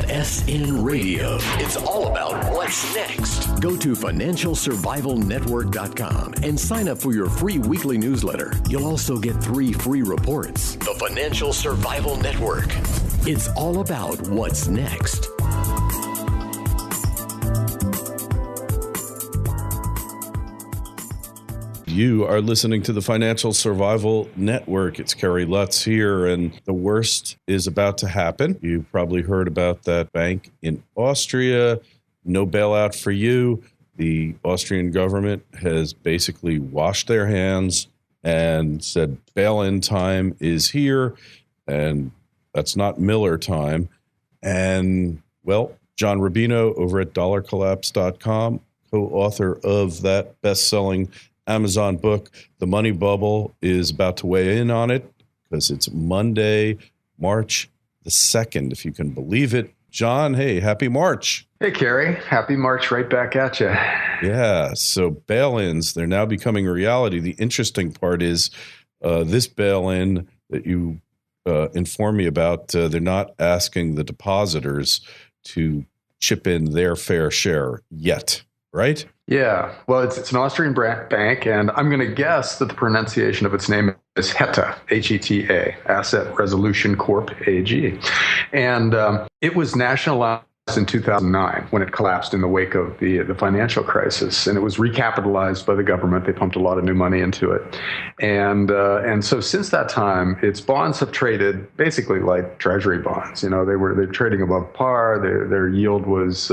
FSN Radio. It's all about what's next. Go to financialsurvivalnetwork.com and sign up for your free weekly newsletter. You'll also get 3 free reports. The Financial Survival Network. It's all about what's next. You are listening to the Financial Survival Network. It's Kerry Lutz here, and the worst is about to happen. You probably heard about that bank in Austria. No bailout for you. The Austrian government has basically washed their hands and said bail-in time is here, and that's not Miller time. And, well, John Rubino over at dollarcollapse.com, co-author of that best-selling Amazon book, The Money Bubble, is about to weigh in on it because it's Monday, March the 2nd, if you can believe it. John, hey, happy March. Hey, Kerry. Happy March right back at you. Yeah, so bail-ins, they're now becoming a reality. The interesting part is this bail-in that you informed me about, they're not asking the depositors to chip in their fair share yet, right? Yeah, well, it's an Austrian bank, and I'm going to guess that the pronunciation of its name is Heta, H-E-T-A, Asset Resolution Corp AG. And it was nationalized in 2009 when it collapsed in the wake of the financial crisis, and it was recapitalized by the government. They pumped a lot of new money into it. And so since that time, its bonds have traded basically like treasury bonds. You know, they're trading above par. Their yield was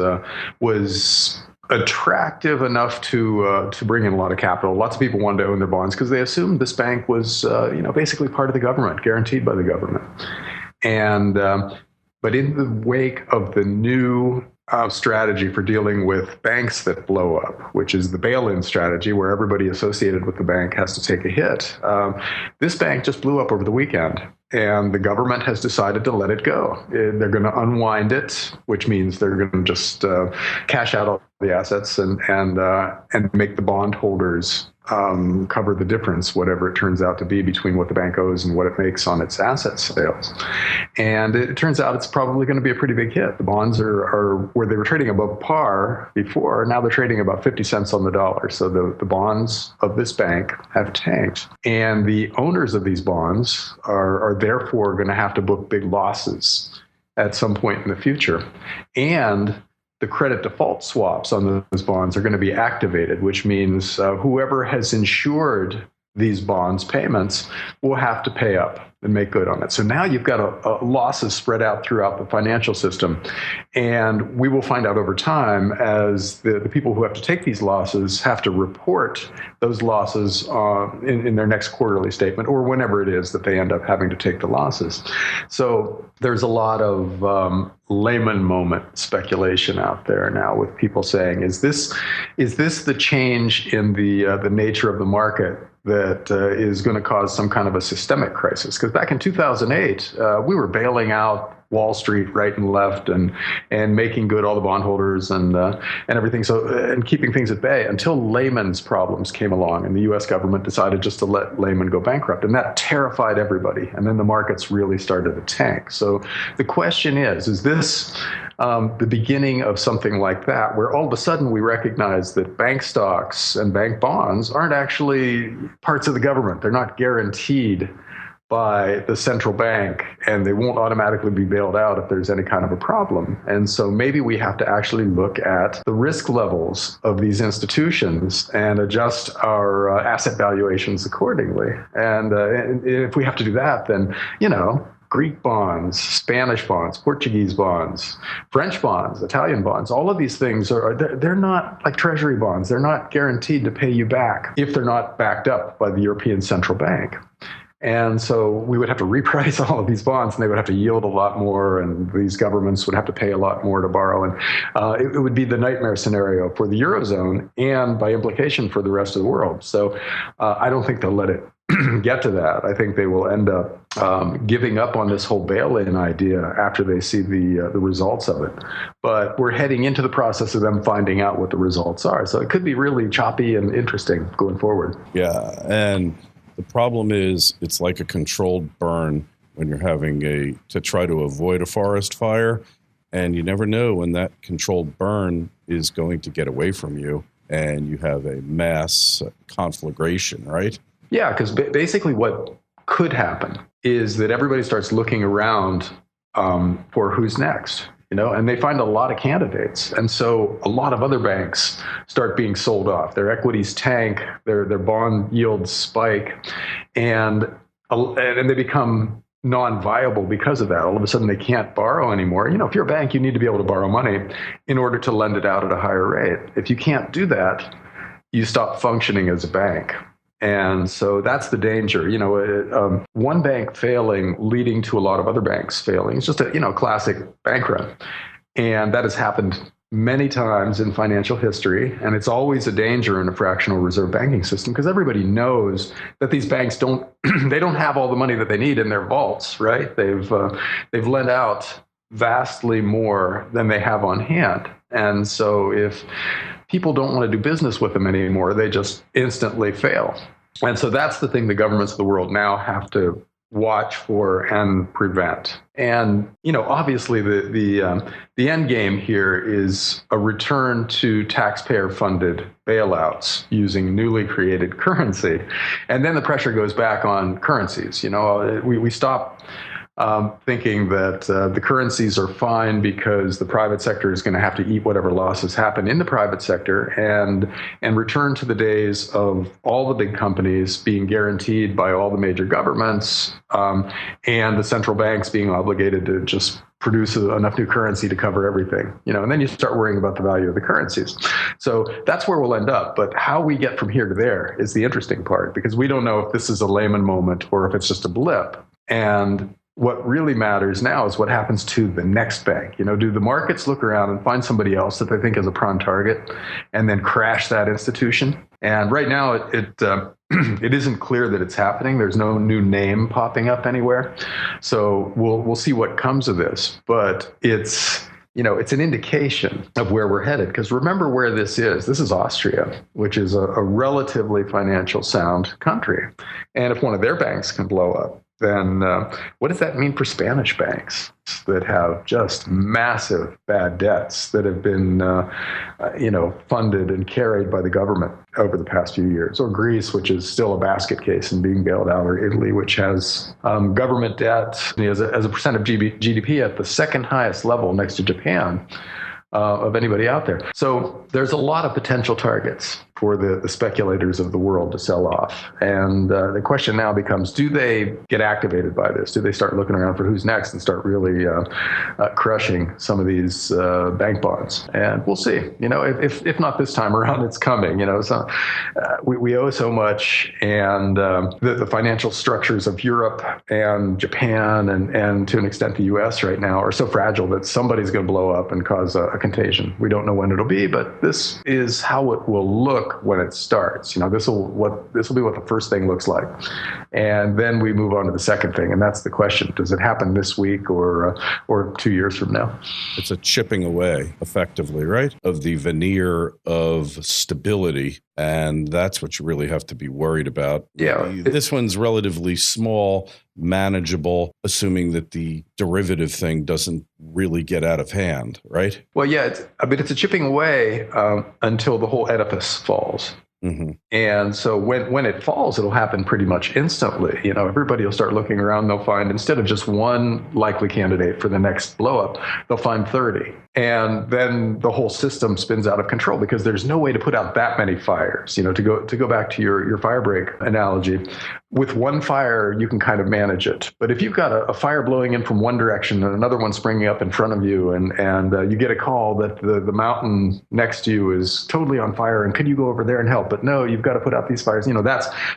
attractive enough to bring in a lot of capital. Lots of people wanted to own their bonds because they assumed this bank was, basically part of the government, guaranteed by the government. And but in the wake of the new strategy for dealing with banks that blow up, which is the bail-in strategy, where everybody associated with the bank has to take a hit, this bank just blew up over the weekend. And the government has decided to let it go. They're going to unwind it, which means they're going to just cash out all the assets and make the bondholders cover the difference, whatever it turns out to be, between what the bank owes and what it makes on its asset sales. And it turns out it's probably going to be a pretty big hit. The bonds are where they were trading above par before. Now they're trading about 50 cents on the dollar. So the bonds of this bank have tanked. And the owners of these bonds are therefore going to have to book big losses at some point in the future. And the credit default swaps on those bonds are going to be activated, which means whoever has insured these bonds payments will have to pay up and make good on it. So now you've got losses spread out throughout the financial system. And we will find out over time, as the people who have to take these losses have to report those losses in their next quarterly statement, or whenever it is that they end up having to take the losses. So there's a lot of layman moment speculation out there now, with people saying, is this the change in the nature of the market that is going to cause some kind of a systemic crisis? Because back in 2008, we were bailing out Wall Street right and left, and making good all the bondholders and everything. So and keeping things at bay until Lehman's problems came along, and the U.S. government decided just to let Lehman go bankrupt, and that terrified everybody. And then the markets really started to tank. So the question is this the beginning of something like that, where all of a sudden we recognize that bank stocks and bank bonds aren't actually parts of the government? They're not guaranteed by the central bank, and they won't automatically be bailed out if there's any kind of a problem. And so maybe we have to actually look at the risk levels of these institutions and adjust our asset valuations accordingly. And if we have to do that, then, Greek bonds, Spanish bonds, Portuguese bonds, French bonds, Italian bonds, all of these things they're not like treasury bonds. They're not guaranteed to pay you back if they're not backed up by the European Central Bank. And so we would have to reprice all of these bonds, and they would have to yield a lot more, and these governments would have to pay a lot more to borrow. And it would be the nightmare scenario for the Eurozone, and by implication for the rest of the world. So I don't think they'll let it get to that. I think they will end up giving up on this whole bail-in idea after they see the results of it. But we're heading into the process of them finding out what the results are. So it could be really choppy and interesting going forward. Yeah, and the problem is it's like a controlled burn when you're having to try to avoid a forest fire. And you never know when that controlled burn is going to get away from you and you have a mass conflagration, right? Yeah, because basically what could happen is that everybody starts looking around for who's next, and they find a lot of candidates. And so a lot of other banks start being sold off. Their equities tank, their bond yields spike, and they become non-viable because of that. All of a sudden, they can't borrow anymore. If you're a bank, you need to be able to borrow money in order to lend it out at a higher rate. If you can't do that, you stop functioning as a bank. And so that's the danger. One bank failing leading to a lot of other banks failing. It's just a classic bank run. And that has happened many times in financial history, and it's always a danger in a fractional reserve banking system because everybody knows that these banks don't have all the money that they need in their vaults, right? They've lent out vastly more than they have on hand, and so if people don't want to do business with them anymore, they just instantly fail. And so that's the thing the governments of the world now have to watch for and prevent. And obviously the end game here is a return to taxpayer-funded bailouts using newly created currency, and then the pressure goes back on currencies. We stop thinking that the currencies are fine because the private sector is going to have to eat whatever losses happen in the private sector, and return to the days of all the big companies being guaranteed by all the major governments, and the central banks being obligated to just produce enough new currency to cover everything, and then you start worrying about the value of the currencies. So that's where we'll end up. But how we get from here to there is the interesting part, because we don't know if this is a Lehman moment or if it's just a blip. And what really matters now is what happens to the next bank. Do the markets look around and find somebody else that they think is a prime target and then crash that institution? And right now, it isn't clear that it's happening. There's no new name popping up anywhere. So we'll see what comes of this. But it's an indication of where we're headed. Because remember where this is. This is Austria, which is a relatively financial sound country. And if one of their banks can blow up, then what does that mean for Spanish banks that have just massive bad debts that have been, funded and carried by the government over the past few years? Or Greece, which is still a basket case and being bailed out, or Italy, which has government debt as a percent of GDP at the second highest level next to Japan of anybody out there. So there's a lot of potential targets for the speculators of the world to sell off. And the question now becomes, do they get activated by this? Do they start looking around for who's next and start really crushing some of these bank bonds? And we'll see. If not this time around, it's coming. So we owe so much, and the financial structures of Europe and Japan and to an extent the U.S. right now are so fragile that somebody's going to blow up and cause a contagion. We don't know when it'll be, but this is how it will look when it starts. This will be what the first thing looks like, and then we move on to the second thing, and that's the question: does it happen this week or 2 years from now? It's a chipping away, effectively, right, of the veneer of stability, and that's what you really have to be worried about. Yeah, this one's relatively small, manageable, assuming that the derivative thing doesn't really get out of hand, right? Well, yeah, it's a chipping away until the whole edifice falls. Mm-hmm. And so when it falls, it'll happen pretty much instantly. Everybody will start looking around. They'll find, instead of just one likely candidate for the next blow up, they'll find 30. And then the whole system spins out of control because there's no way to put out that many fires. To go back to your fire break analogy, with one fire, you can kind of manage it. But if you've got a fire blowing in from one direction and another one springing up in front of you, and you get a call that the mountain next to you is totally on fire, and could you go over there and help? But no, you've got to put out these fires.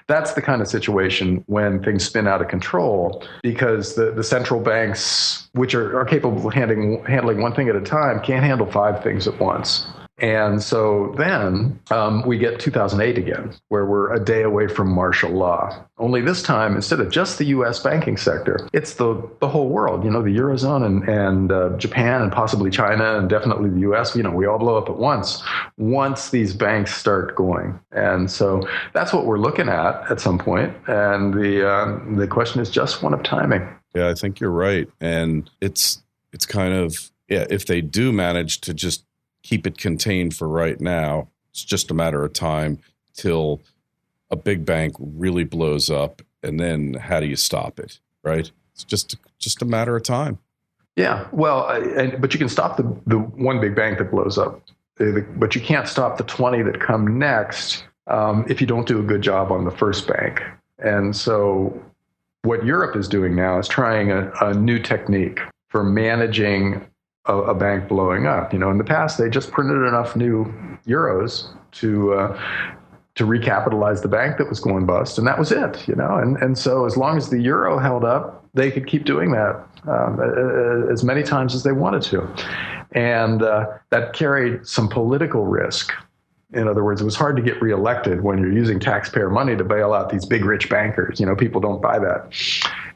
That's the kind of situation when things spin out of control, because the central banks, which are capable of handling one thing at a time, can't handle 5 things at once. And so then we get 2008 again, where we're a day away from martial law. Only this time, instead of just the U.S. banking sector, it's the whole world. The Eurozone and Japan and possibly China and definitely the U.S. We all blow up at once these banks start going. And so that's what we're looking at some point. And the question is just one of timing. Yeah, I think you're right. And it's kind of yeah, if they do manage to just keep it contained for right now, it's just a matter of time till a big bank really blows up. And then how do you stop it, right? It's just a matter of time. Yeah, well, but you can stop the one big bank that blows up, but you can't stop the 20 that come next if you don't do a good job on the first bank. And so what Europe is doing now is trying a new technique for managing a bank blowing up. In the past, they just printed enough new euros to recapitalize the bank that was going bust, and that was it. And so as long as the euro held up, they could keep doing that as many times as they wanted to, and that carried some political risk. In other words, it was hard to get reelected when you're using taxpayer money to bail out these big rich bankers. People don't buy that.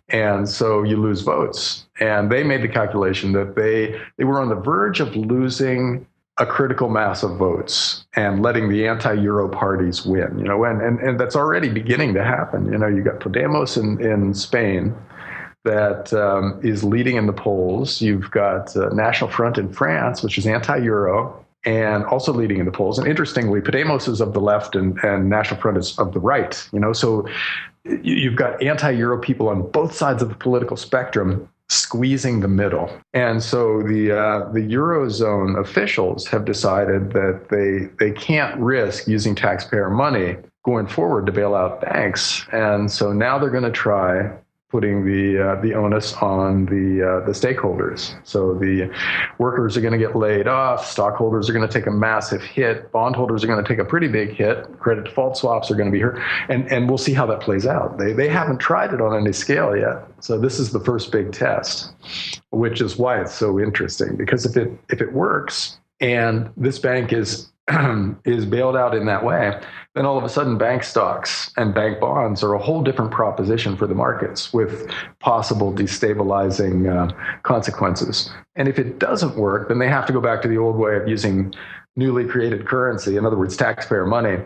And so you lose votes. And they made the calculation that they were on the verge of losing a critical mass of votes and letting the anti-Euro parties win. And that's already beginning to happen. You got Podemos in Spain that is leading in the polls. You've got National Front in France, which is anti-Euro, and also leading in the polls. And interestingly, Podemos is of the left and National Front is of the right. So you've got anti-Euro people on both sides of the political spectrum squeezing the middle. And so the Eurozone officials have decided that they can't risk using taxpayer money going forward to bail out banks. And so now they're going to try putting the onus on the stakeholders. So the workers are going to get laid off, stockholders are going to take a massive hit, bondholders are going to take a pretty big hit, credit default swaps are going to be hurt, and we'll see how that plays out. They haven't tried it on any scale yet. So this is the first big test, which is why it's so interesting, because if it works and this bank is bailed out in that way, then all of a sudden bank stocks and bank bonds are a whole different proposition for the markets with possible destabilizing consequences. And if it doesn't work, then they have to go back to the old way of using newly created currency, in other words, taxpayer money,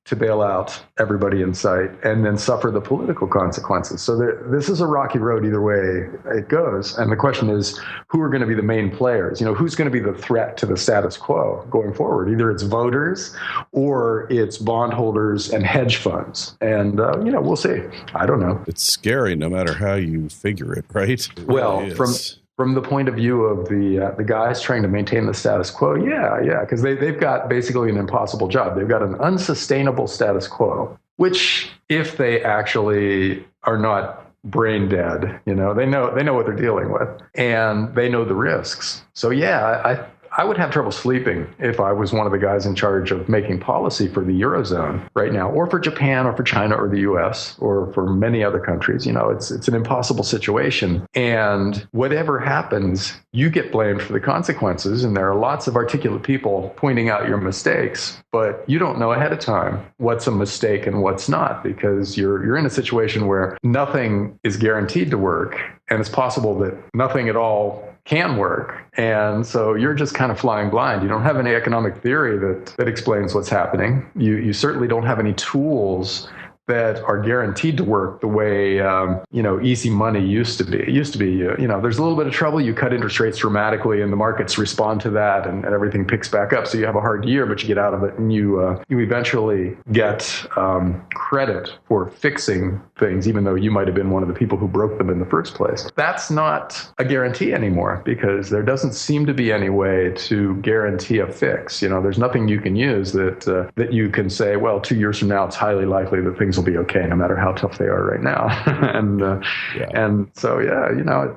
to bail out everybody in sight and then suffer the political consequences. So this is a rocky road either way it goes. And the question is, who are going to be the main players? Who's going to be the threat to the status quo going forward? Either it's voters or it's bondholders and hedge funds. And, we'll see. I don't know. It's scary no matter how you figure it, right? It well, really from the point of view of the guys trying to maintain the status quo, yeah, because they've got basically an impossible job. They've got an unsustainable status quo, which if they actually are not brain dead, they know what they're dealing with and they know the risks. So yeah, I would have trouble sleeping if I was one of the guys in charge of making policy for the Eurozone right now, or for Japan, or for China, or the US, or for many other countries. It's an impossible situation. And whatever happens, you get blamed for the consequences. And there are lots of articulate people pointing out your mistakes, but you don't know ahead of time what's a mistake and what's not, because you're in a situation where nothing is guaranteed to work. And it's possible that nothing at all can work. And so you're just kind of flying blind. You don't have any economic theory that explains what's happening. You certainly don't have any tools that are guaranteed to work the way, easy money used to be. It used to be, there's a little bit of trouble. You cut interest rates dramatically and the markets respond to that and everything picks back up. So you have a hard year, but you get out of it and you eventually get credit for fixing things, even though you might have been one of the people who broke them in the first place. That's not a guarantee anymore because there doesn't seem to be any way to guarantee a fix. There's nothing you can use that you can say, well, 2 years from now, it's highly likely that things will be okay, no matter how tough they are right now. And so,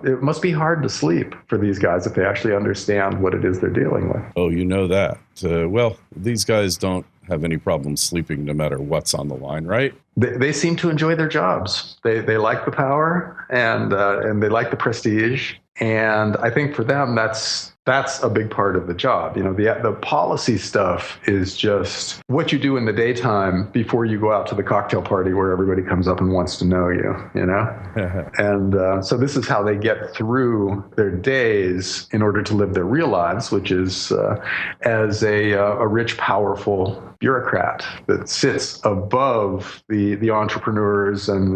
it must be hard to sleep for these guys if they actually understand what it is they're dealing with. Oh, you know that. Well, these guys don't have any problem sleeping no matter what's on the line, right? They seem to enjoy their jobs. They like the power and they like the prestige. And I think for them, that's a big part of the job. The policy stuff is just what you do in the daytime before you go out to the cocktail party where everybody comes up and wants to know you, And so this is how they get through their days in order to live their real lives, which is as a rich, powerful bureaucrat that sits above the entrepreneurs and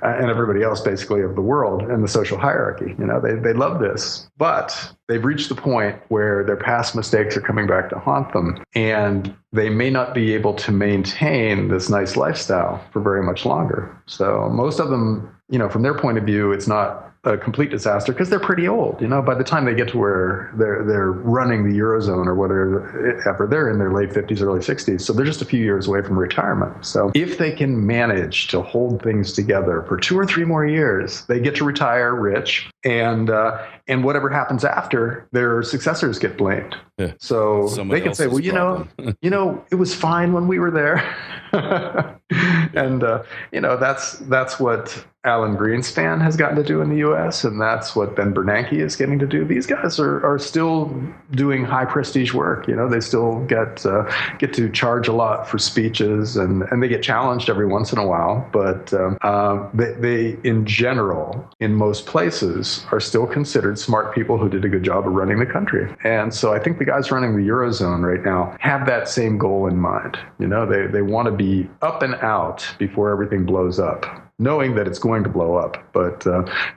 and everybody else basically of the world and the social hierarchy. They love this, but they've reached the point where their past mistakes are coming back to haunt them, and they may not be able to maintain this nice lifestyle for very much longer. So most of them, from their point of view, it's not a complete disaster because they're pretty old. By the time they get to where they're running the Eurozone or whatever, they're in their late 50s, early 60s. So they're just a few years away from retirement. So if they can manage to hold things together for 2 or 3 more years, they get to retire rich, and whatever happens after, their successors get blamed. Yeah. So they can say, well, it was fine when we were there. And, that's what Alan Greenspan has gotten to do in the U.S., and that's what Ben Bernanke is getting to do. These guys are still doing high prestige work. They still get to charge a lot for speeches, and they get challenged every once in a while. But they, in general, in most places, are still considered smart people who did a good job of running the country. And so I think the guys running the Eurozone right now have that same goal in mind. They want to be up and out before everything blows up, knowing that it's going to blow up, but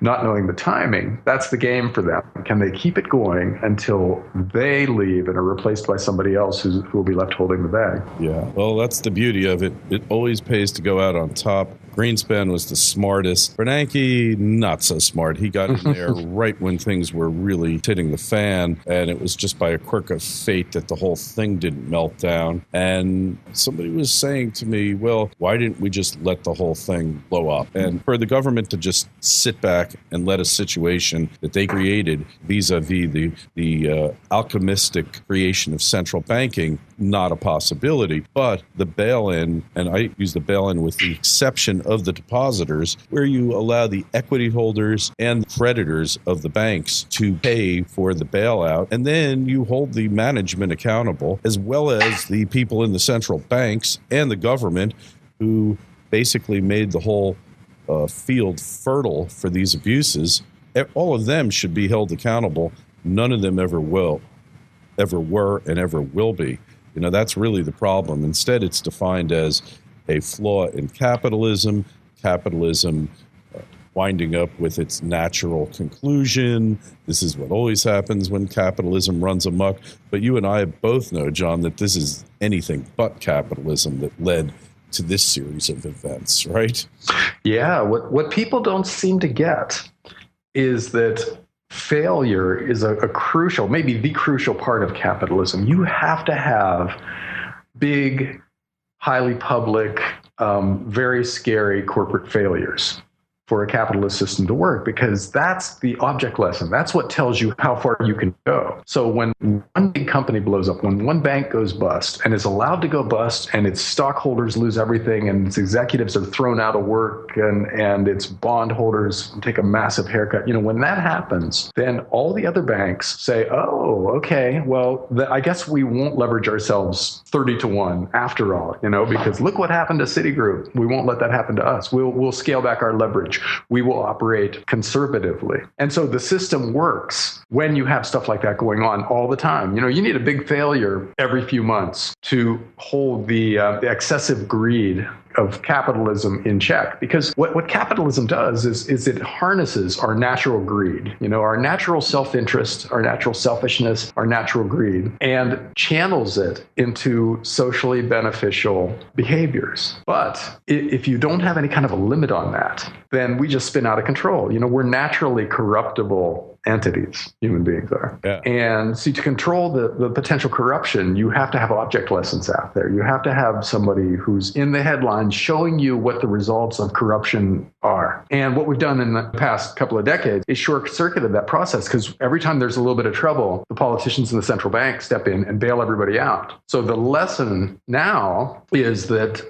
not knowing the timing. That's the game for them. Can they keep it going until they leave and are replaced by somebody else who will be left holding the bag? Yeah, well, that's the beauty of it. It always pays to go out on top. Greenspan was the smartest. Bernanke, not so smart. He got in there right when things were really hitting the fan, and it was just by a quirk of fate that the whole thing didn't melt down. And somebody was saying to me, well, why didn't we just let the whole thing blow up? And for the government to just sit back and let a situation that they created vis-a-vis the alchemistic creation of central banking, not a possibility. But the bail-in, and I use the bail-in with the exception of the depositors, where you allow the equity holders and the creditors of the banks to pay for the bailout, and then you hold the management accountable, as well as the people in the central banks and the government who basically made the whole field fertile for these abuses. All of them should be held accountable. None of them ever were, and ever will be. That's really the problem. Instead, it's defined as a flaw in capitalism winding up with its natural conclusion. This is what always happens when capitalism runs amok. But you and I both know, John, that this is anything but capitalism that led to this series of events, right? Yeah, what people don't seem to get is that failure is a crucial, maybe the crucial part of capitalism. You have to have big, highly public, very scary corporate failures for a capitalist system to work, because that's the object lesson. That's what tells you how far you can go. So when one big company blows up, when one bank goes bust and is allowed to go bust, and its stockholders lose everything, and its executives are thrown out of work, and its bondholders take a massive haircut, when that happens, then all the other banks say, oh, okay, well, I guess we won't leverage ourselves 30-1 after all, because look what happened to Citigroup. We won't let that happen to us. We'll scale back our leverage. We will operate conservatively. And so the system works when you have stuff like that going on all the time. You need a big failure every few months to hold the excessive greed of capitalism in check. Because what capitalism does is it harnesses our natural greed, our natural self-interest, our natural selfishness, our natural greed, and channels it into socially beneficial behaviors. But if you don't have any kind of a limit on that, then we just spin out of control. We're naturally corruptible entities, human beings are. Yeah. And see, to control the potential corruption, you have to have object lessons out there. You have to have somebody who's in the headlines showing you what the results of corruption are. And what we've done in the past couple of decades is short-circuited that process, because every time there's a little bit of trouble, the politicians in the central bank step in and bail everybody out. So the lesson now is that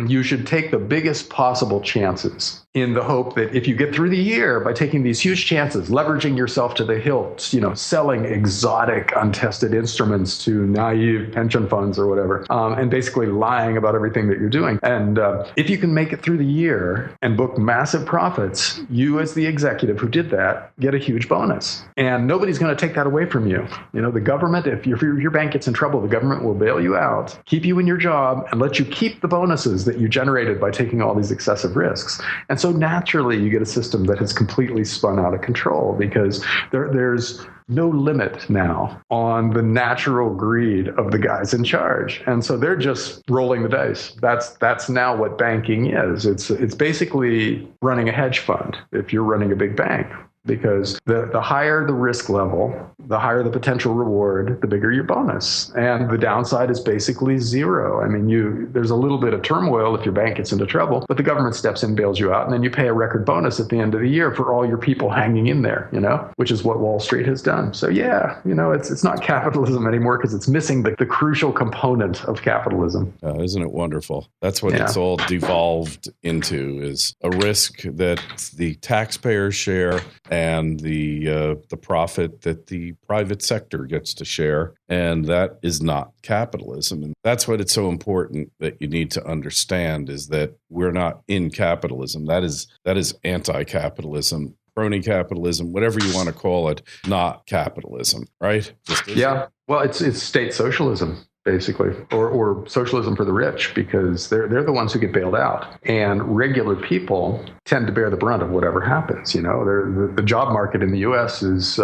you should take the biggest possible chances, in the hope that if you get through the year by taking these huge chances, leveraging yourself to the hilt, selling exotic, untested instruments to naive pension funds or whatever, and basically lying about everything that you're doing. And if you can make it through the year and book massive profits, you as the executive who did that get a huge bonus. And nobody's going to take that away from you. The government, if your bank gets in trouble, the government will bail you out, keep you in your job, and let you keep the bonuses that you generated by taking all these excessive risks. And so naturally you get a system that has completely spun out of control because there's no limit now on the natural greed of the guys in charge. And so they're just rolling the dice. That's now what banking is. It's basically running a hedge fund if you're running a big bank. Because the higher the risk level, the higher the potential reward, the bigger your bonus. And the downside is basically zero. I mean, there's a little bit of turmoil if your bank gets into trouble, but the government steps in, bails you out, and then you pay a record bonus at the end of the year for all your people hanging in there, which is what Wall Street has done. So yeah, it's not capitalism anymore because it's missing the crucial component of capitalism. Isn't it wonderful? That's what it's all devolved into, is a risk that the taxpayers share and the profit that the private sector gets to share. And that is not capitalism. And that's what it's so important that you need to understand, is that we're not in capitalism. That is anti-capitalism, crony capitalism, whatever you want to call it, not capitalism, right? Well, it's state socialism, basically, or socialism for the rich, because they're the ones who get bailed out, and regular people tend to bear the brunt of whatever happens. The job market in the U.S. has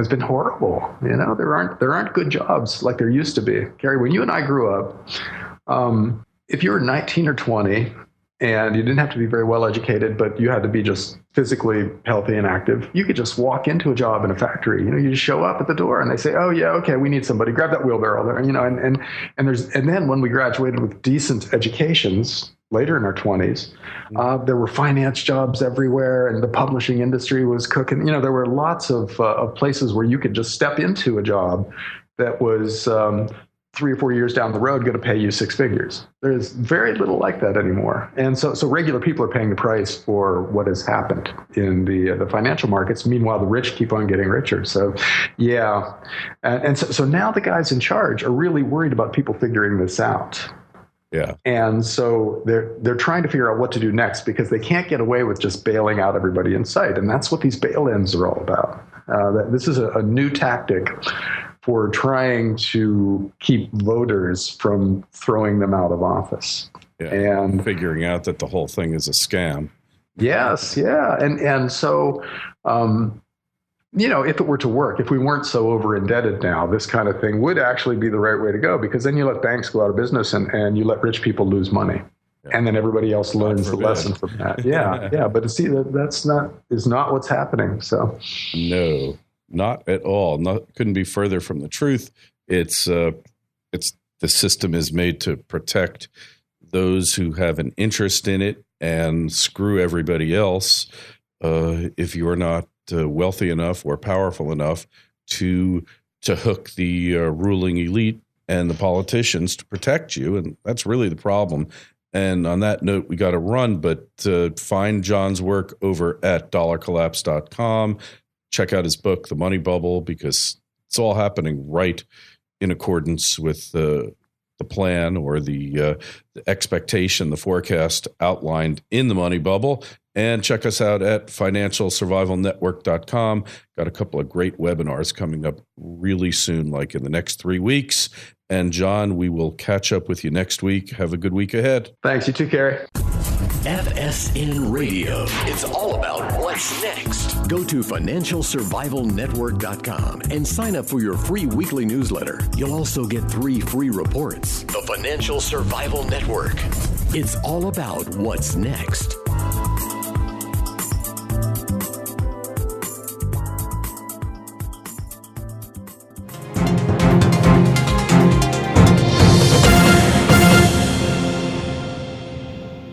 been horrible. There aren't good jobs like there used to be. Kerry, when you and I grew up, if you were 19 or 20 and you didn't have to be very well educated, but you had to be just physically healthy and active, you could just walk into a job in a factory. You just show up at the door and they say, oh yeah, okay, we need somebody, grab that wheelbarrow there, and then when we graduated with decent educations later in our 20s, there were finance jobs everywhere, and the publishing industry was cooking. There were lots of places where you could just step into a job that was 3 or 4 years down the road going to pay you six figures. There's very little like that anymore. And so regular people are paying the price for what has happened in the financial markets. Meanwhile, the rich keep on getting richer. So, yeah. And so now the guys in charge are really worried about people figuring this out. Yeah. And so they're trying to figure out what to do next, because they can't get away with just bailing out everybody in sight. And that's what these bail-ins are all about. This is a new tactic for trying to keep voters from throwing them out of office. Yeah, and figuring out that the whole thing is a scam. Yes, yeah. And so, if it were to work, if we weren't so over-indebted now, this kind of thing would actually be the right way to go, because then you let banks go out of business and you let rich people lose money. Yeah. And then everybody else learns the lesson from that. Yeah. But see, that's not what's happening. So no. Not at all. Couldn't be further from the truth. It's the system is made to protect those who have an interest in it and screw everybody else. If you are not wealthy enough or powerful enough to hook the ruling elite and the politicians to protect you, and that's really the problem. And on that note, we got to run, but find John's work over at dollarcollapse.com. Check out his book, The Money Bubble, because it's all happening right in accordance with the plan or the expectation, the forecast outlined in The Money Bubble. And check us out at financialsurvivalnetwork.com. Got a couple of great webinars coming up really soon, like in the next 3 weeks. And John, we will catch up with you next week. Have a good week ahead. Thanks. You too, Kerry. FSN Radio. It's all about what's next. Go to financialsurvivalnetwork.com and sign up for your free weekly newsletter. You'll also get 3 free reports. The Financial Survival Network. It's all about what's next.